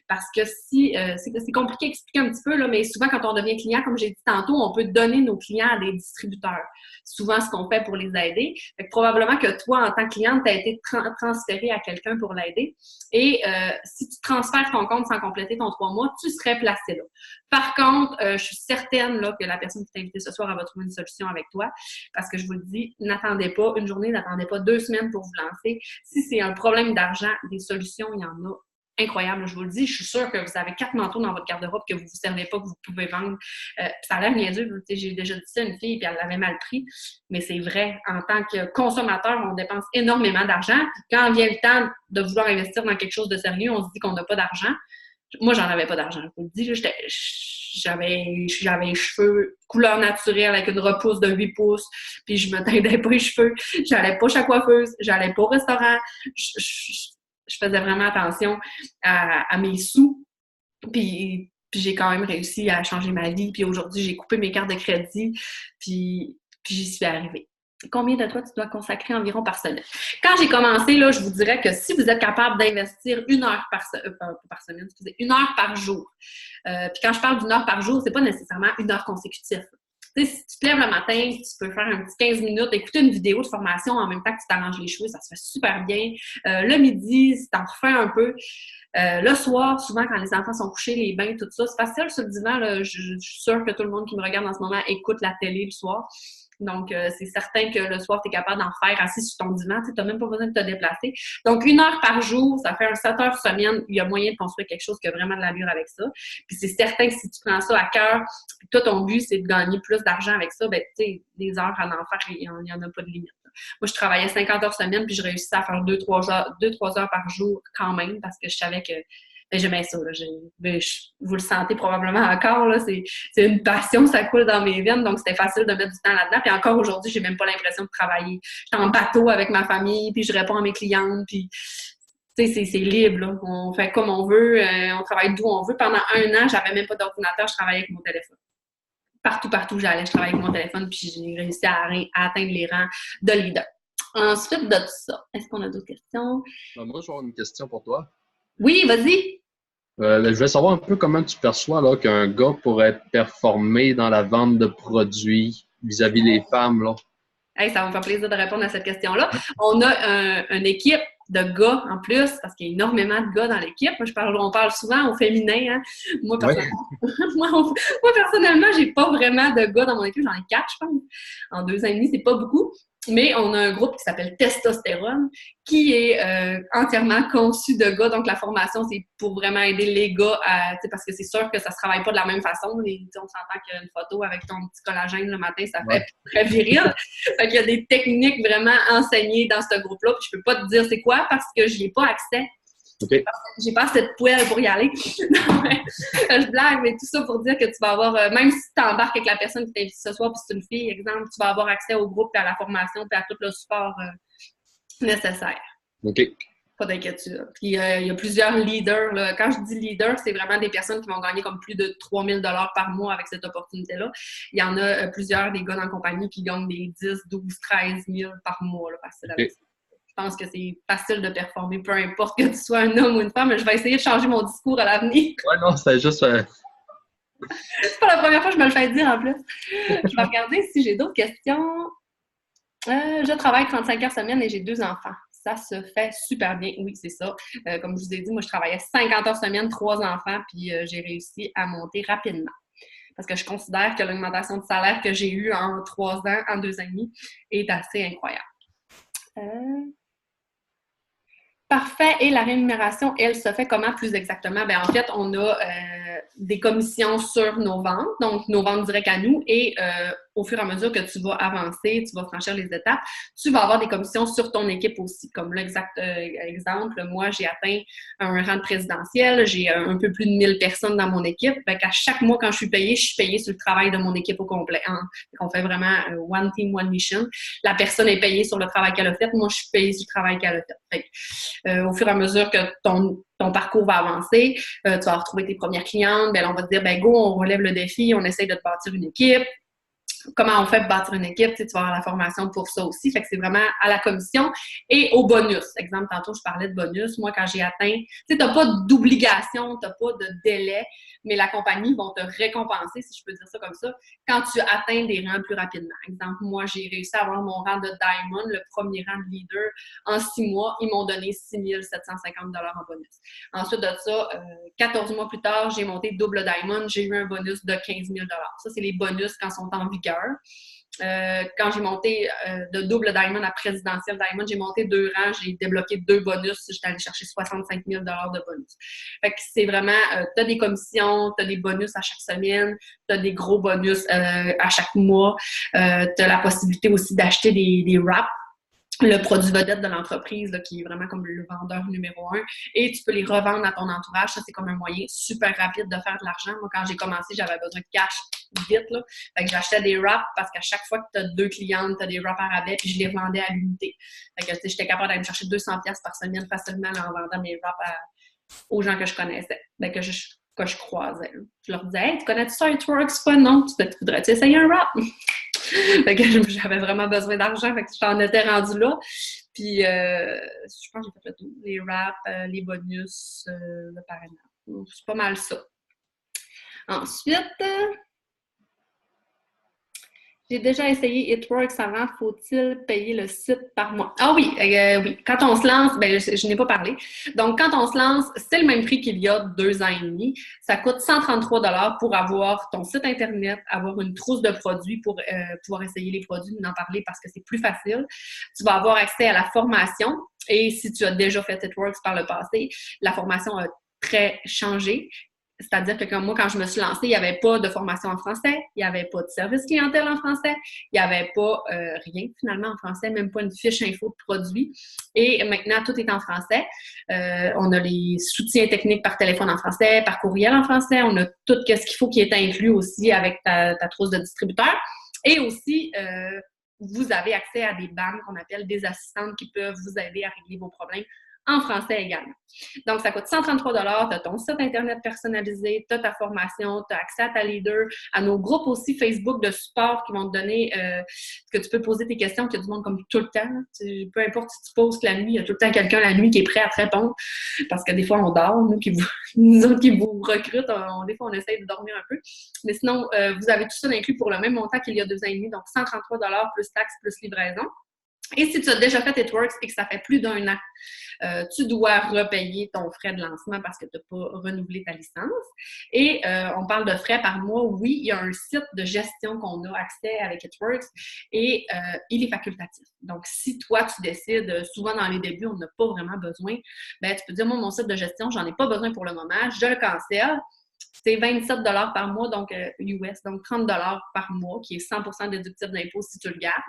Parce que si c'est compliqué à expliquer un petit peu, là, mais souvent quand on devient client, comme j'ai dit tantôt, on peut donner nos clients à des distributeurs. Souvent, ce qu'on fait pour les aider. Fait que probablement que toi, en tant que cliente, tu as été transféré à quelqu'un pour l'aider. Et si tu transfères ton compte sans compléter ton 3 mois, tu serais placé là. Par contre, je suis certaine là, que la personne qui t'a invité ce soir, elle va trouver une solution avec toi. Parce que je vous le dis, n'attendez pas une journée, n'attendez pas 2 semaines pour vous lancer. Si c'est un problème d'argent, des solutions, il y en a incroyable, je vous le dis. Je suis sûre que vous avez 4 manteaux dans votre garde-robe que vous ne vous servez pas, que vous pouvez vendre. Ça a l'air niaiseux. J'ai déjà dit ça à une fille, puis elle l'avait mal pris. Mais c'est vrai, en tant que consommateur, on dépense énormément d'argent. Puis quand vient le temps de vouloir investir dans quelque chose de sérieux, on se dit qu'on n'a pas d'argent. Moi, j'en avais pas d'argent, je vous le dis. J'avais les cheveux couleur naturelle avec une repousse de 8 pouces, puis je me teindais pas les cheveux. J'allais pas chez la coiffeuse, j'allais pas au restaurant. Je faisais vraiment attention à mes sous. Puis j'ai quand même réussi à changer ma vie. Puis aujourd'hui, j'ai coupé mes cartes de crédit. Puis j'y suis arrivée. Combien de toi tu dois consacrer environ par semaine? Quand j'ai commencé, là, je vous dirais que si vous êtes capable d'investir 1 heure par semaine, excusez, 1 heure par jour. Puis quand je parle d'1 heure par jour, c'est pas nécessairement 1 heure consécutive. Tu sais, si tu te lèves le matin, tu peux faire un petit 15 minutes, écouter une vidéo de formation en même temps que tu t'arranges les cheveux, ça se fait super bien. Le midi, si tu en refais un peu. Le soir, souvent, quand les enfants sont couchés, les bains, tout ça, c'est facile sur le divan. Là, je suis sûre que tout le monde qui me regarde en ce moment écoute la télé le soir. Donc, c'est certain que le soir, tu es capable d'en faire assis sur ton divan. Tu n'as même pas besoin de te déplacer. Donc, 1 heure par jour, ça fait un 7 heures semaine. Il y a moyen de construire quelque chose qui a vraiment de l'allure avec ça. Puis, c'est certain que si tu prends ça à cœur, puis toi, ton but, c'est de gagner plus d'argent avec ça, ben tu sais, des heures à en faire, il n'y en a pas de limite. Moi, je travaillais 50 heures semaine, puis je réussissais à faire 2-3 heures par jour quand même, parce que je savais que j'aimais ça. Là. Vous le sentez probablement encore. Là, c'est une passion, ça coule dans mes veines, donc c'était facile de mettre du temps là-dedans. Puis encore aujourd'hui, j'ai même pas l'impression de travailler. Je suis en bateau avec ma famille, puis je réponds à mes clientes, puis c'est libre. Là. On fait comme on veut, on travaille d'où on veut. Pendant 1 an, j'avais même pas d'ordinateur, je travaillais avec mon téléphone. Partout où j'allais, je travaillais avec mon téléphone, puis j'ai réussi à atteindre les rangs de leader. Ensuite de tout ça, est-ce qu'on a d'autres questions? Moi, je vais avoir une question pour toi. Oui, vas-y. Je voulais savoir un peu comment tu perçois là, qu'un gars pourrait performer dans la vente de produits vis-à-vis des femmes. Là. Hey, ça va me faire plaisir de répondre à cette question-là. On a une équipe de gars en plus, parce qu'il y a énormément de gars dans l'équipe. On parle souvent au féminin. Hein? Moi, personnellement, j'ai pas vraiment de gars dans mon équipe. J'en ai 4, je pense. En 2 ans et demi, c'est pas beaucoup. Mais on a un groupe qui s'appelle Testostérone, qui est entièrement conçu de gars. Donc, la formation, c'est pour vraiment aider les gars parce que c'est sûr que ça se travaille pas de la même façon. On s'entend qu'une photo avec ton petit collagène le matin, ça fait très viril. Fait qu'il y a des techniques vraiment enseignées dans ce groupe-là. Puis je peux pas te dire c'est quoi parce que je n'y ai pas accès. Okay. J'ai pas assez de poêle pour y aller. Je blague, mais tout ça pour dire que tu vas avoir, même si tu t'embarques avec la personne qui t'invite ce soir, puis c'est une fille, exemple, tu vas avoir accès au groupe, puis à la formation, puis à tout le support nécessaire. OK. Pas d'inquiétude. Puis il y a plusieurs leaders. Là. Quand je dis leader, c'est vraiment des personnes qui vont gagner comme plus de 3 000 $ par mois avec cette opportunité-là. Il y en a plusieurs des gars dans la compagnie qui gagnent des 10, 12, 13 000 par mois. Là, facile avec ça. Je pense que c'est facile de performer, peu importe que tu sois un homme ou une femme, mais je vais essayer de changer mon discours à l'avenir. Ouais, non, c'était juste... C'est pas la première fois que je me le fais dire en plus. Je vais regarder si j'ai d'autres questions. Je travaille 35 heures semaine et j'ai 2 enfants. Ça se fait super bien. Oui, c'est ça. Comme je vous ai dit, moi, je travaillais 50 heures semaine, 3 enfants, puis j'ai réussi à monter rapidement. Parce que je considère que l'augmentation de salaire que j'ai eue en 3 ans, en 2 ans et demi, est assez incroyable. Parfait. Et la rémunération, elle, se fait comment plus exactement? Bien, en fait, on a des commissions sur nos ventes, donc nos ventes directes à nous, et au fur et à mesure que tu vas avancer, tu vas franchir les étapes, tu vas avoir des commissions sur ton équipe aussi. Comme l'exact exemple, moi, j'ai atteint un rang de présidentiel, j'ai un peu plus de 1000 personnes dans mon équipe. Fait qu'à chaque mois, quand je suis payée sur le travail de mon équipe au complet. Hein. On fait vraiment one team, one mission. La personne est payée sur le travail qu'elle a fait, moi, je suis payée sur le travail qu'elle a fait. Fait au fur et à mesure que ton parcours va avancer, tu vas retrouver tes premières clientes, ben, on va te dire, ben go, on relève le défi, on essaye de te bâtir une équipe. Comment on fait pour bâtir une équipe, tu vas avoir la formation pour ça aussi. Fait que c'est vraiment à la commission et au bonus. Exemple, tantôt, je parlais de bonus. Moi, quand j'ai atteint, tu sais, t'as pas d'obligation, t'as pas de délai, mais la compagnie vont te récompenser, si je peux dire ça comme ça, quand tu atteins des rangs plus rapidement. Exemple, moi, j'ai réussi à avoir mon rang de Diamond, le premier rang de leader, en 6 mois. Ils m'ont donné 6 750 $ en bonus. Ensuite de ça, 14 mois plus tard, j'ai monté double Diamond. J'ai eu un bonus de 15 000 $. Ça, c'est les bonus quand ils sont en vigueur. Quand j'ai monté de double Diamond à présidentiel Diamond, j'ai monté 2 rangs, j'ai débloqué 2 bonus, j'étais allée chercher 65 000 $ de bonus. Fait que c'est vraiment, tu as des commissions, tu as des bonus à chaque semaine, tu as des gros bonus à chaque mois, tu as la possibilité aussi d'acheter des wraps, le produit vedette de l'entreprise, là, qui est vraiment comme le vendeur numéro 1, et tu peux les revendre à ton entourage. Ça, c'est comme un moyen super rapide de faire de l'argent. Moi, quand j'ai commencé, j'avais besoin de cash vite, là. Fait que j'achetais des wraps parce qu'à chaque fois que tu as 2 clientes, tu as des wraps à rabais, puis je les vendais à l'unité. Fait que, tu sais, j'étais capable d'aller me chercher 200$ par semaine facilement en vendant mes wraps aux gens que je connaissais, que je croisais. Là. Je leur disais, hey, tu connais-tu ça, It Works pas? Non, tu voudrais-tu essayer un wrap? Fait que j'avais vraiment besoin d'argent, fait que j'en étais rendue là. Puis, je pense que j'ai fait le tout. Les wraps, les bonus, le parrainage. C'est pas mal ça. Ensuite, j'ai déjà essayé It Works avant. Faut-il payer le site par mois? Ah oui, oui. Quand on se lance, ben je n'ai pas parlé. Donc, quand on se lance, c'est le même prix qu'il y a 2 ans et demi. Ça coûte 133 $ pour avoir ton site Internet, avoir une trousse de produits pour pouvoir essayer les produits, en parler parce que c'est plus facile. Tu vas avoir accès à la formation. Et si tu as déjà fait It Works par le passé, la formation a très changé. C'est-à-dire que comme moi, quand je me suis lancée, il n'y avait pas de formation en français, il n'y avait pas de service clientèle en français, il n'y avait pas rien finalement en français, même pas une fiche info de produit. Et maintenant, tout est en français. On a les soutiens techniques par téléphone en français, par courriel en français. On a tout ce qu'il faut qui est inclus aussi avec ta trousse de distributeur. Et aussi, vous avez accès à des BAM qu'on appelle des assistantes qui peuvent vous aider à régler vos problèmes en français également. Donc, ça coûte 133 $. Tu as ton site Internet personnalisé, tu as ta formation, tu as accès à ta leader, à nos groupes aussi Facebook de support qui vont te donner que tu peux poser tes questions, qu'il y a du monde comme tout le temps. Peu importe si tu poses la nuit, il y a tout le temps quelqu'un la nuit qui est prêt à te répondre parce que des fois, on dort, nous autres qui vous recrutent, des fois, on essaye de dormir un peu. Mais sinon, vous avez tout ça inclus pour le même montant qu'il y a 2 ans et demi, donc 133 $ plus taxes plus livraison. Et si tu as déjà fait It Works et que ça fait plus d'1 an, tu dois repayer ton frais de lancement parce que tu n'as pas renouvelé ta licence. Et on parle de frais par mois. Oui, il y a un site de gestion qu'on a accès avec It Works et il est facultatif. Donc, si toi, tu décides, souvent dans les débuts, on n'a pas vraiment besoin, ben, tu peux dire, moi, mon site de gestion, j'en ai pas besoin pour le moment, je le cancelle. C'est 27 $ par mois, donc US, donc 30 $ par mois, qui est 100% déductible d'impôt si tu le gardes.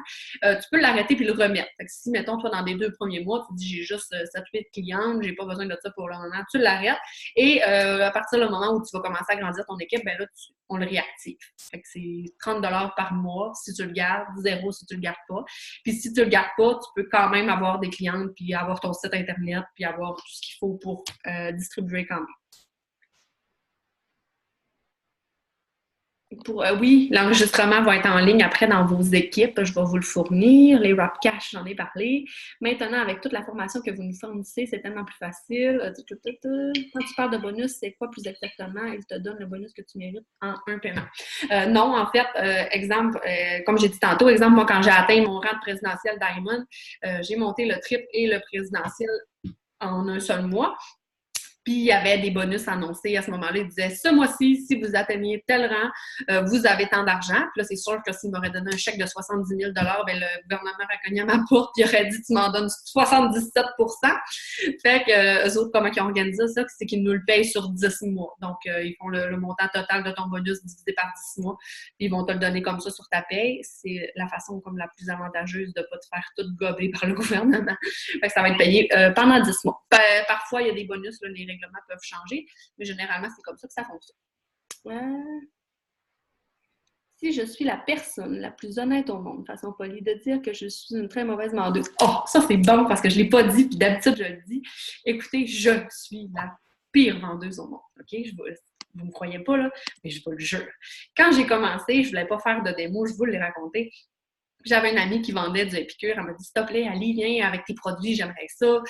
Tu peux l'arrêter puis le remettre. Fait que si, mettons, toi, dans les 2 premiers mois, tu dis j'ai juste 7-8 clients, j'ai pas besoin de ça pour le moment, tu l'arrêtes. Et à partir du moment où tu vas commencer à grandir ton équipe, ben là, on le réactive. Fait que c'est 30 $ par mois si tu le gardes, 0 si tu le gardes pas. Puis si tu le gardes pas, tu peux quand même avoir des clientes, puis avoir ton site Internet, puis avoir tout ce qu'il faut pour distribuer quand même. Oui, l'enregistrement va être en ligne après dans vos équipes. Je vais vous le fournir. Les Rap Cash, j'en ai parlé. Maintenant, avec toute la formation que vous nous fournissez, c'est tellement plus facile. Quand tu parles de bonus, c'est quoi plus exactement? Il te donne le bonus que tu mérites en un paiement. Non, en fait, exemple, comme j'ai dit tantôt, exemple, moi, quand j'ai atteint mon rang de présidentiel Diamond, j'ai monté le triple et le présidentiel en un seul mois. Puis il y avait des bonus annoncés à ce moment-là. Il disait ce mois-ci, si vous atteignez tel rang, vous avez tant d'argent. Puis là, c'est sûr que s'il m'aurait donné un chèque de 70 000 ben, le gouvernement aurait cogné à ma porte et aurait dit tu m'en donnes 77 Fait que eux autres, comment ils ont organisé ça, c'est qu'ils nous le payent sur 10 mois. Donc, ils font le montant total de ton bonus divisé par 10 mois. Puis ils vont te le donner comme ça sur ta paye. C'est la façon comme la plus avantageuse de ne pas te faire tout gober par le gouvernement. Fait que ça va être payé pendant 10 mois. Parfois, il y a des bonus, là, les règlements peuvent changer, mais généralement, c'est comme ça que ça fonctionne. Si je suis la personne la plus honnête au monde, façon polie, de dire que je suis une très mauvaise vendeuse. Oh, ça c'est bon parce que je ne l'ai pas dit, puis d'habitude je le dis. Écoutez, je suis la pire vendeuse au monde. OK? Vous ne me croyez pas, là, mais je vous le jure. Quand j'ai commencé, je ne voulais pas faire de démo, je vous l'ai raconté. J'avais une amie qui vendait du Épicure. Elle m'a dit, s'il te plaît, Ali, viens avec tes produits, j'aimerais ça.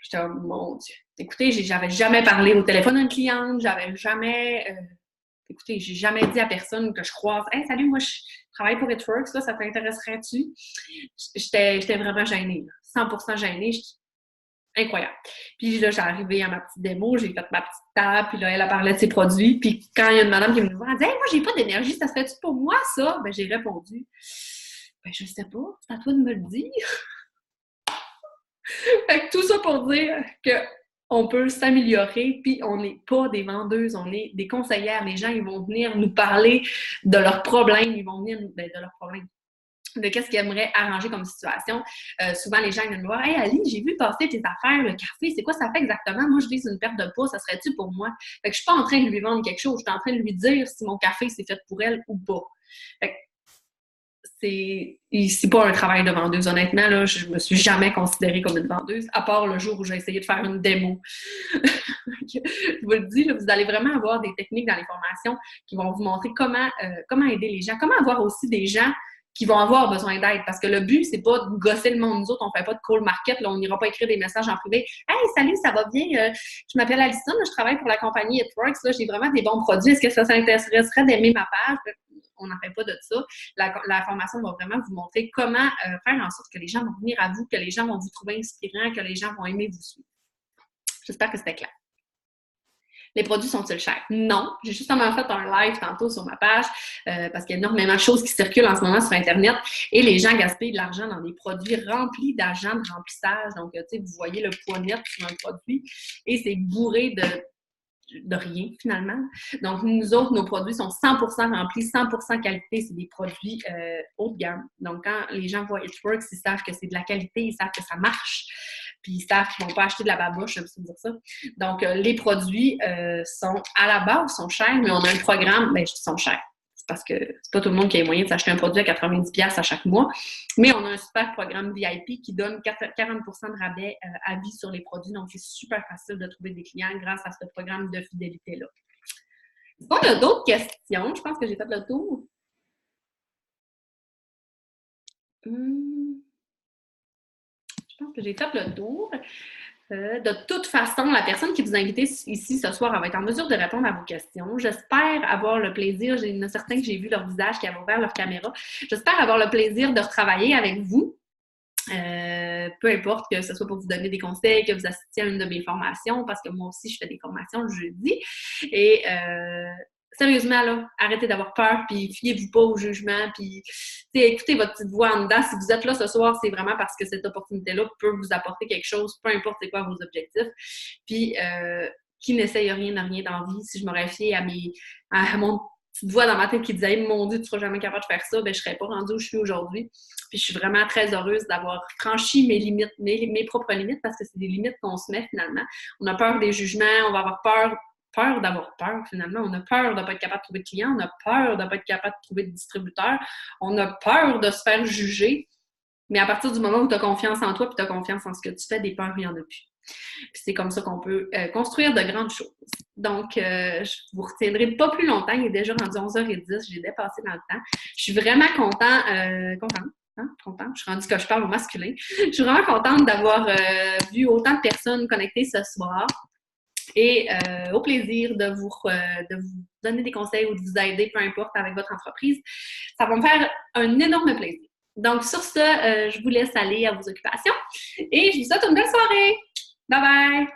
J'étais, oh, mon Dieu. Écoutez, j'avais jamais parlé au téléphone à une cliente, j'avais jamais. Écoutez, j'ai jamais dit à personne que je croise. Hey, salut, moi, je travaille pour Itworks, là, ça t'intéresserait-tu? J'étais vraiment gênée, là, 100% gênée. Incroyable. Puis là, j'ai arrivé à ma petite démo, j'ai fait ma petite table, puis là, elle a parlé de ses produits. Puis quand il y a une madame qui me voit, elle dit, hey, moi, j'ai pas d'énergie, ça serait-tu pour moi, ça? Ben, j'ai répondu, ben, je sais pas, c'est à toi de me le dire. Fait que tout ça pour dire qu'on peut s'améliorer, puis on n'est pas des vendeuses, on est des conseillères. Les gens, ils vont venir nous parler de leurs problèmes, ils vont venir de leurs problèmes, de qu'est-ce qu'ils aimeraient arranger comme situation. Souvent, les gens viennent me voir, « Hey, Ali, j'ai vu passer tes affaires, le café, c'est quoi ça fait exactement? Moi, je vise une perte de poids, ça serait-tu pour moi? » Fait que je suis pas en train de lui vendre quelque chose, je suis en train de lui dire si mon café, c'est fait pour elle ou pas. Fait que c'est pas un travail de vendeuse. Honnêtement, là, je me suis jamais considérée comme une vendeuse, à part le jour où j'ai essayé de faire une démo. Je vous le dis, là, vous allez vraiment avoir des techniques dans les formations qui vont vous montrer comment aider les gens, comment avoir aussi des gens qui vont avoir besoin d'aide. Parce que le but, c'est pas de gosser le monde. Nous autres, on fait pas de call market. Là, on n'ira pas écrire des messages en privé. « Hey, salut, ça va bien? Je m'appelle Alison, je travaille pour la compagnie Itworks. J'ai vraiment des bons produits. Est-ce que ça s'intéresserait d'aimer ma page? » On n'en fait pas de ça. La formation va vraiment vous montrer comment faire en sorte que les gens vont venir à vous, que les gens vont vous trouver inspirant, que les gens vont aimer vous suivre. J'espère que c'était clair. Les produits sont-ils chers? Non. J'ai justement fait un live tantôt sur ma page parce qu'il y a énormément de choses qui circulent en ce moment sur Internet et les gens gaspillent de l'argent dans des produits remplis d'agents de remplissage. Donc, tu sais, vous voyez le poids net sur un produit et c'est bourré de rien, finalement. Donc, nous autres, nos produits sont 100% remplis, 100% qualité. C'est des produits haut de gamme. Donc, quand les gens voient Itworks, ils savent que c'est de la qualité, ils savent que ça marche. Puis, ils savent qu'ils ne vont pas acheter de la babouche, j'aime ça dire ça. Donc, les produits sont, à la base, sont chers, mais on a un programme, ben, ils sont chers. Parce que c'est pas tout le monde qui a les moyens de s'acheter un produit à 90$ à chaque mois. Mais on a un super programme VIP qui donne 40% de rabais à vie sur les produits. Donc, c'est super facile de trouver des clients grâce à ce programme de fidélité-là. Est-ce qu'on a d'autres questions? Je pense que j'ai fait le tour. Je pense que j'ai fait le tour. De toute façon, la personne qui vous a invité ici ce soir, elle va être en mesure de répondre à vos questions. J'espère avoir le plaisir, il y en a certains que j'ai vu leur visage qui avaient ouvert leur caméra. J'espère avoir le plaisir de retravailler avec vous. Peu importe que ce soit pour vous donner des conseils, que vous assistiez à une de mes formations, parce que moi aussi, je fais des formations le jeudi. Et sérieusement, là, arrêtez d'avoir peur, puis fiez-vous pas au jugement, puis écoutez votre petite voix en dedans. Si vous êtes là ce soir, c'est vraiment parce que cette opportunité-là peut vous apporter quelque chose, peu importe c'est quoi vos objectifs. Puis, qui n'essaye rien n'a rien d'envie. Si je m'aurais fié à mon petite voix dans ma tête qui disait « Mon Dieu, tu seras jamais capable de faire ça », ben je serais pas rendue où je suis aujourd'hui. Puis je suis vraiment très heureuse d'avoir franchi mes limites, mes propres limites, parce que c'est des limites qu'on se met finalement. On a peur des jugements, on va avoir peur d'avoir peur, finalement. On a peur de ne pas être capable de trouver de clients, on a peur de ne pas être capable de trouver de distributeurs, on a peur de se faire juger. Mais à partir du moment où tu as confiance en toi et tu as confiance en ce que tu fais, des peurs, il n'y en a plus. Puis c'est comme ça qu'on peut construire de grandes choses. Donc, je vous retiendrai pas plus longtemps. Il est déjà rendu 11h10. J'ai dépassé dans le temps. Je suis vraiment contente. Contente. Je suis rendue que je parle au masculin. Je suis vraiment contente d'avoir vu autant de personnes connectées ce soir. Et au plaisir de vous donner des conseils ou de vous aider, peu importe, avec votre entreprise. Ça va me faire un énorme plaisir. Donc, sur ce, je vous laisse aller à vos occupations et je vous souhaite une belle soirée. Bye bye!